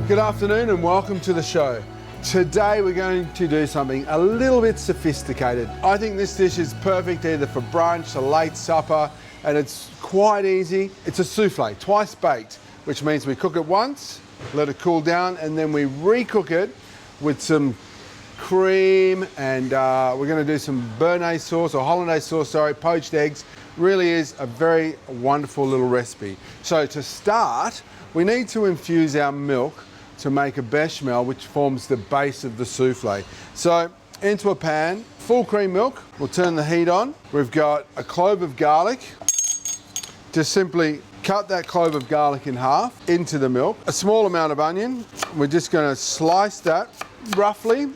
Good afternoon and welcome to the show. Today we're going to do something a little bit sophisticated. I think this dish is perfect either for brunch, a late supper, and it's quite easy. It's a souffle, twice baked, which means we cook it once, let it cool down, and then we recook it with some cream, and we're going to do some Béarnaise sauce, or Hollandaise sauce, sorry, poached eggs. Really is a very wonderful little recipe. So to start, we need to infuse our milk to make a bechamel, which forms the base of the souffle. So into a pan, full cream milk, we'll turn the heat on. We've got a clove of garlic. Just simply cut that clove of garlic in half into the milk. A small amount of onion. We're just going to slice that roughly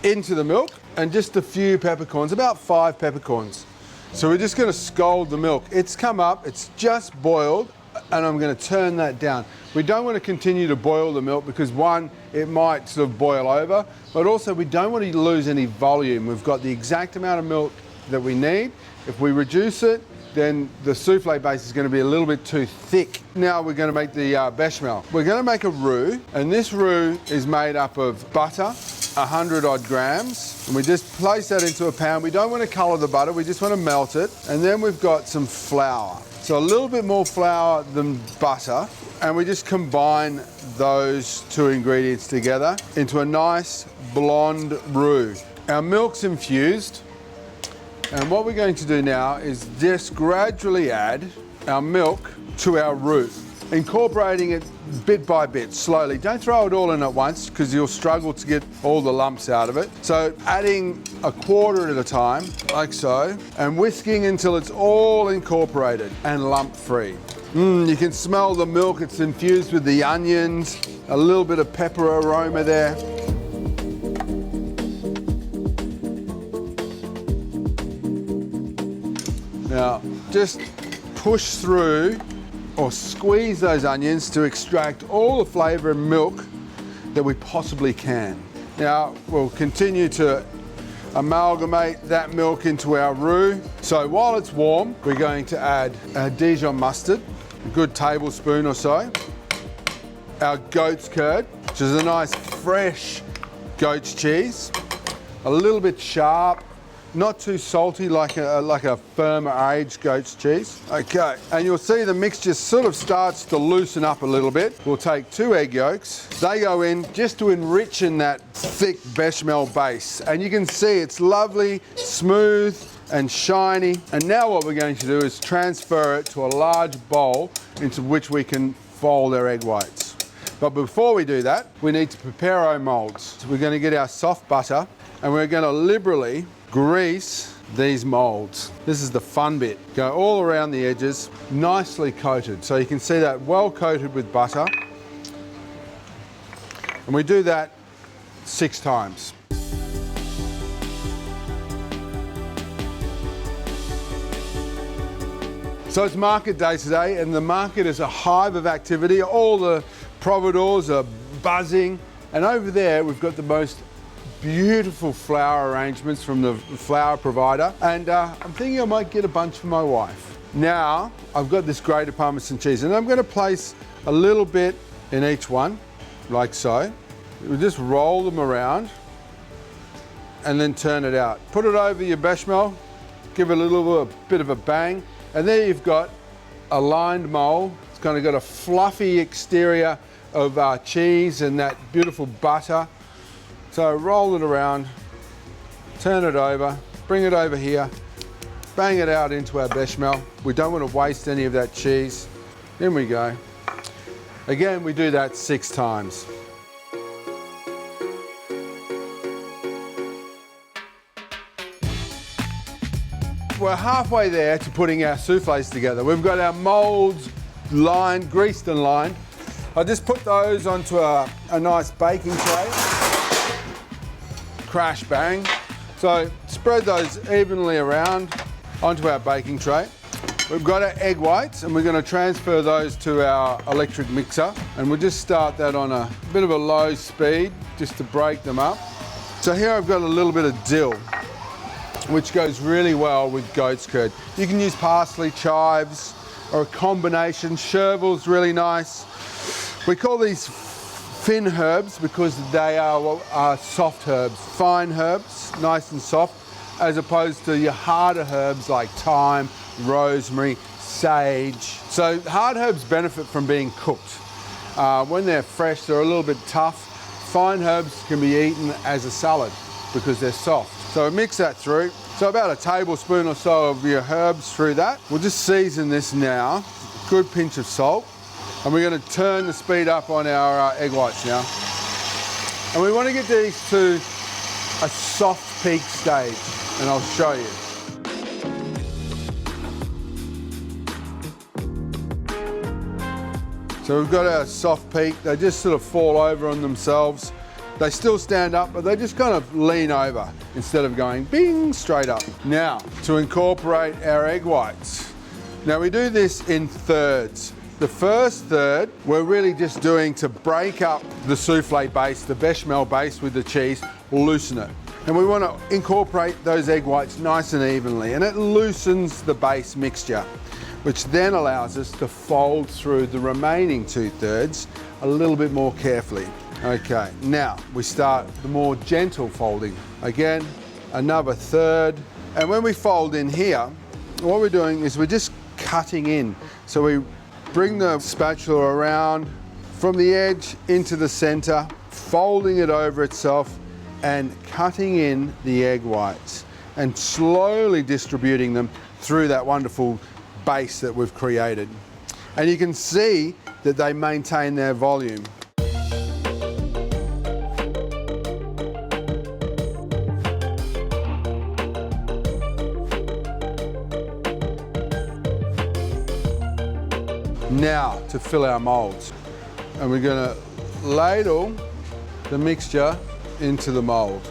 into the milk, and just a few peppercorns, about 5 peppercorns. So we're just going to scald the milk. It's come up, it's just boiled, and I'm going to turn that down. We don't want to continue to boil the milk because one, it might sort of boil over, but also we don't want to lose any volume. We've got the exact amount of milk that we need. If we reduce it, then the souffle base is going to be a little bit too thick. Now we're going to make the bechamel. We're going to make a roux, and this roux is made up of butter, 100 odd grams, and we just place that into a pan. We don't want to colour the butter, we just want to melt it. And then we've got some flour. So a little bit more flour than butter, and we just combine those two ingredients together into a nice blonde roux. Our milk's infused, and what we're going to do now is just gradually add our milk to our roux, incorporating it bit by bit, slowly. Don't throw it all in at once because you'll struggle to get all the lumps out of it. So adding a quarter at a time, like so, and whisking until it's all incorporated and lump-free. You can smell the milk, it's infused with the onions, a little bit of pepper aroma there. Now, just push through or squeeze those onions to extract all the flavour and milk that we possibly can. Now, we'll continue to amalgamate that milk into our roux. So while it's warm, we're going to add our Dijon mustard, a good tablespoon or so, our goat's curd, which is a nice fresh goat's cheese, a little bit sharp, not too salty like a firmer aged goat's cheese. Okay, and you'll see the mixture sort of starts to loosen up a little bit. We'll take 2 egg yolks. They go in just to enrich in that thick bechamel base. And you can see it's lovely, smooth and shiny. And now what we're going to do is transfer it to a large bowl into which we can fold our egg whites. But before we do that, we need to prepare our molds. So we're going to get our soft butter, and we're going to liberally grease these molds. This is the fun bit. Go all around the edges, nicely coated. So you can see that well coated with butter. And we do that 6 times. So it's market day today, and the market is a hive of activity. All the providors are buzzing, and over there we've got the most beautiful flower arrangements from the flower provider, and I'm thinking I might get a bunch for my wife. Now I've got this grated Parmesan cheese, and I'm going to place a little bit in each one, like so. We'll just roll them around and then turn it out. Put it over your bechamel, give it a little bit of a bang, and there you've got a lined mold. It's kind of got a fluffy exterior of cheese and that beautiful butter. So roll it around, turn it over, bring it over here, bang it out into our bechamel. We don't want to waste any of that cheese. In we go. Again, we do that 6 times. We're halfway there to putting our souffles together. We've got our molds lined, greased and lined. I just put those onto a nice baking tray. Crash bang. So spread those evenly around onto our baking tray. We've got our egg whites, and we're going to transfer those to our electric mixer, and we'll just start that on a bit of a low speed just to break them up. So here I've got a little bit of dill, which goes really well with goat's curd. You can use parsley, chives, or a combination. Chervil's really nice. We call these thin herbs because they are soft herbs, fine herbs, nice and soft, as opposed to your harder herbs like thyme, rosemary, sage. So hard herbs benefit from being cooked. When they're fresh, they're a little bit tough. Fine herbs can be eaten as a salad because they're soft. So mix that through. So about a tablespoon or so of your herbs through that. We'll just season this now. Good pinch of salt. And we're going to turn the speed up on our egg whites now. And we want to get these to a soft peak stage. And I'll show you. So we've got our soft peak. They just sort of fall over on themselves. They still stand up, but they just kind of lean over instead of going bing straight up. Now, to incorporate our egg whites. Now we do this in thirds. The first third, we're really just doing to break up the souffle base, the bechamel base with the cheese, loosen it. And we want to incorporate those egg whites nice and evenly, and it loosens the base mixture, which then allows us to fold through the remaining 2/3 a little bit more carefully. Okay, now we start the more gentle folding. Again, another third. And when we fold in here, what we're doing is we're just cutting in. So we bring the spatula around from the edge into the center, folding it over itself and cutting in the egg whites and slowly distributing them through that wonderful base that we've created. And you can see that they maintain their volume. Now to fill our molds, and we're going to ladle the mixture into the mold.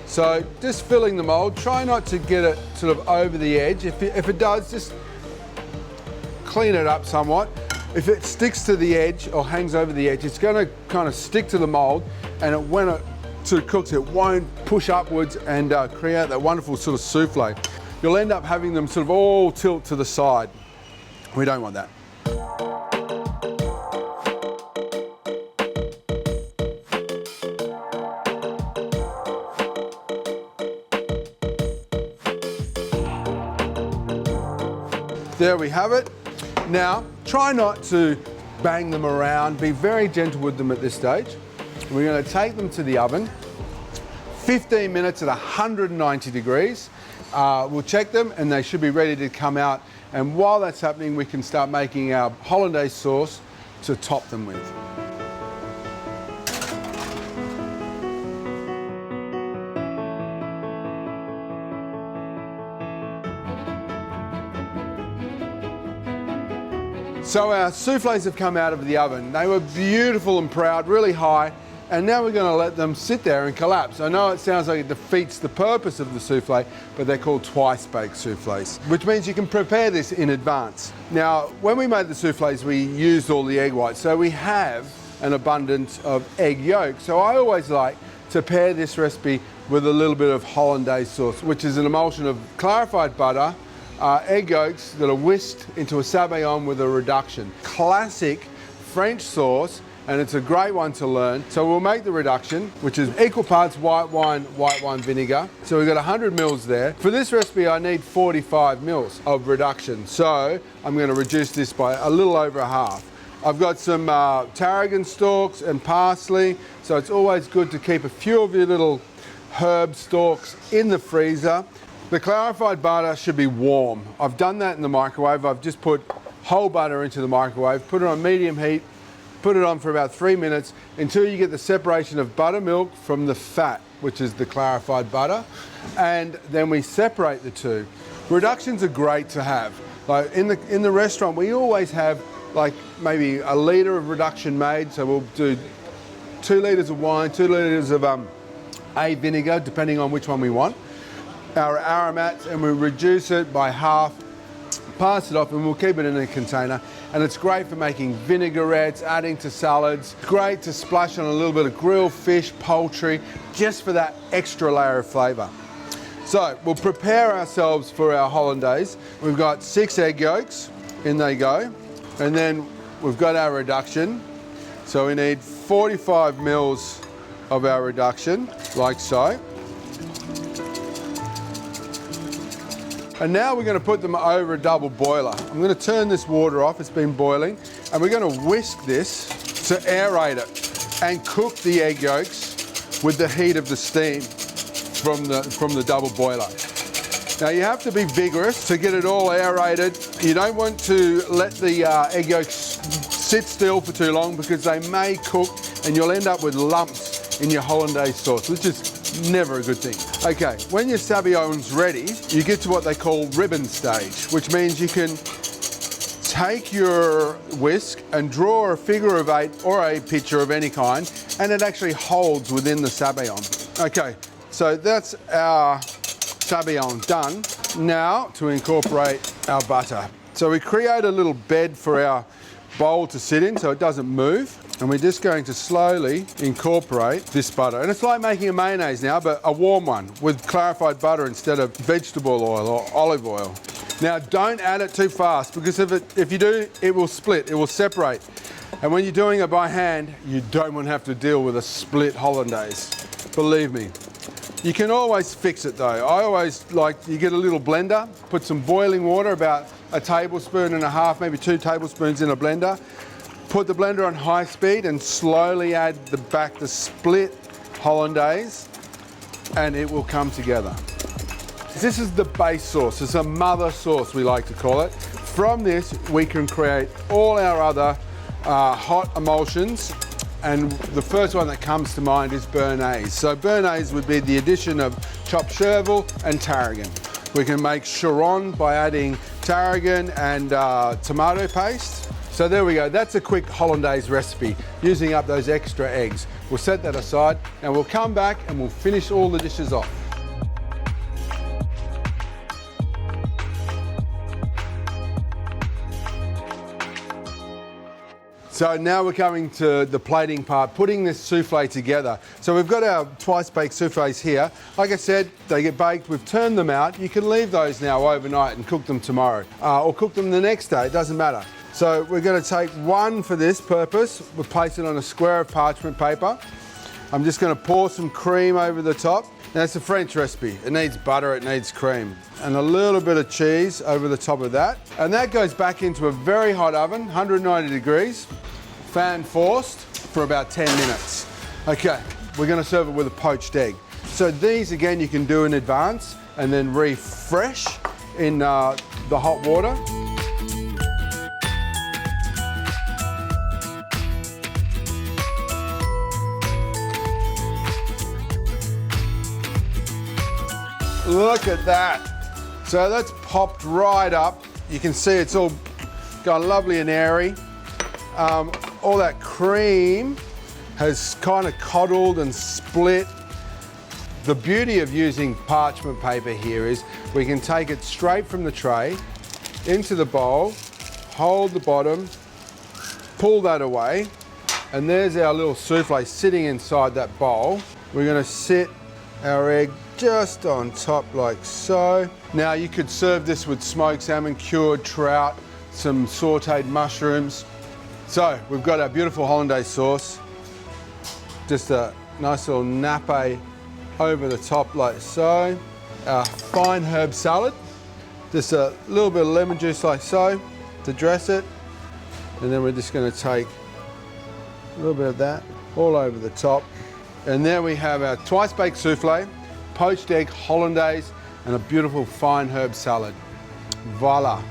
So just filling the mold, try not to get it sort of over the edge. If it does, just clean it up somewhat. If it sticks to the edge or hangs over the edge, it's going to kind of stick to the mold, and when it sort of cooks, it won't push upwards and create that wonderful sort of souffle. You'll end up having them sort of all tilt to the side. We don't want that. There we have it. Now, try not to bang them around. Be very gentle with them at this stage. We're going to take them to the oven. 15 minutes at 190 degrees. We'll check them and they should be ready to come out. And while that's happening, we can start making our Hollandaise sauce to top them with. So our soufflés have come out of the oven. They were beautiful and proud, really high, and now we're going to let them sit there and collapse. I know it sounds like it defeats the purpose of the soufflé, but they're called twice-baked soufflés, which means you can prepare this in advance. Now, when we made the soufflés, we used all the egg whites, so we have an abundance of egg yolk. So I always like to pair this recipe with a little bit of Hollandaise sauce, which is an emulsion of clarified butter, egg yolks that are whisked into a sabayon with a reduction. Classic French sauce, and it's a great one to learn. So we'll make the reduction, which is equal parts white wine vinegar. So we've got 100 mils there. For this recipe, I need 45 mils of reduction. So I'm going to reduce this by a little over a half. I've got some tarragon stalks and parsley. So it's always good to keep a few of your little herb stalks in the freezer. The clarified butter should be warm. I've done that in the microwave. I've just put whole butter into the microwave, put it on medium heat, put it on for about 3 minutes until you get the separation of buttermilk from the fat, which is the clarified butter, and then we separate the two. Reductions are great to have. Like in the restaurant, we always have like maybe a litre of reduction made, so we'll do 2 litres of wine, 2 litres of A vinegar, depending on which one we want. Our aromats, and we reduce it by half, pass it off, and we'll keep it in a container. And it's great for making vinaigrettes, adding to salads. Great to splash on a little bit of grilled fish, poultry, just for that extra layer of flavour. So we'll prepare ourselves for our hollandaise. We've got 6 egg yolks, in they go. And then we've got our reduction. So we need 45 mils of our reduction, like so. And now we're going to put them over a double boiler. I'm going to turn this water off, it's been boiling, and we're going to whisk this to aerate it and cook the egg yolks with the heat of the steam from the double boiler. Now you have to be vigorous to get it all aerated. You don't want to let the egg yolks sit still for too long because they may cook and you'll end up with lumps in your hollandaise sauce, which is never a good thing. Okay, when your sabayo's ready, you get to what they call ribbon stage, which means you can take your whisk and draw a figure of 8 or a picture of any kind, and it actually holds within the sabayon. Okay, so that's our sabayon done. Now to incorporate our butter. So we create a little bed for our bowl to sit in so it doesn't move. And we're just going to slowly incorporate this butter. And it's like making a mayonnaise now, but a warm one with clarified butter instead of vegetable oil or olive oil. Now don't add it too fast because if you do, it will split, it will separate. And when you're doing it by hand, you don't want to have to deal with a split hollandaise. Believe me. You can always fix it though. I always you get a little blender, put some boiling water, about a tablespoon and a half, maybe 2 tablespoons in a blender. Put the blender on high speed and slowly add the split hollandaise and it will come together. This is the base sauce. It's a mother sauce, we like to call it. From this, we can create all our other hot emulsions, and the first one that comes to mind is béarnaise. So béarnaise would be the addition of chopped chervil and tarragon. We can make charron by adding tarragon and tomato paste. So there we go, that's a quick hollandaise recipe, using up those extra eggs. We'll set that aside and we'll come back and we'll finish all the dishes off. So now we're coming to the plating part, putting this souffle together. So we've got our twice baked souffles here. Like I said, they get baked, we've turned them out. You can leave those now overnight and cook them tomorrow, or cook them the next day, it doesn't matter. So we're going to take one for this purpose. We'll place it on a square of parchment paper. I'm just going to pour some cream over the top. Now it's a French recipe. It needs butter, it needs cream. And a little bit of cheese over the top of that. And that goes back into a very hot oven, 190 degrees, fan forced for about 10 minutes. Okay, we're going to serve it with a poached egg. So these again you can do in advance and then refresh in the hot water. Look at that. So that's popped right up. You can see it's all gone lovely and airy. All that cream has kind of coddled and split. The beauty of using parchment paper here is we can take it straight from the tray into the bowl, hold the bottom, pull that away, and there's our little souffle sitting inside that bowl. We're going to sit our egg just on top like so. Now you could serve this with smoked salmon, cured trout, some sauteed mushrooms. So we've got our beautiful hollandaise sauce. Just a nice little nappe over the top like so. Our fine herb salad. Just a little bit of lemon juice like so to dress it. And then we're just going to take a little bit of that all over the top. And there we have our twice baked souffle, poached egg hollandaise, and a beautiful fine herb salad. Voila.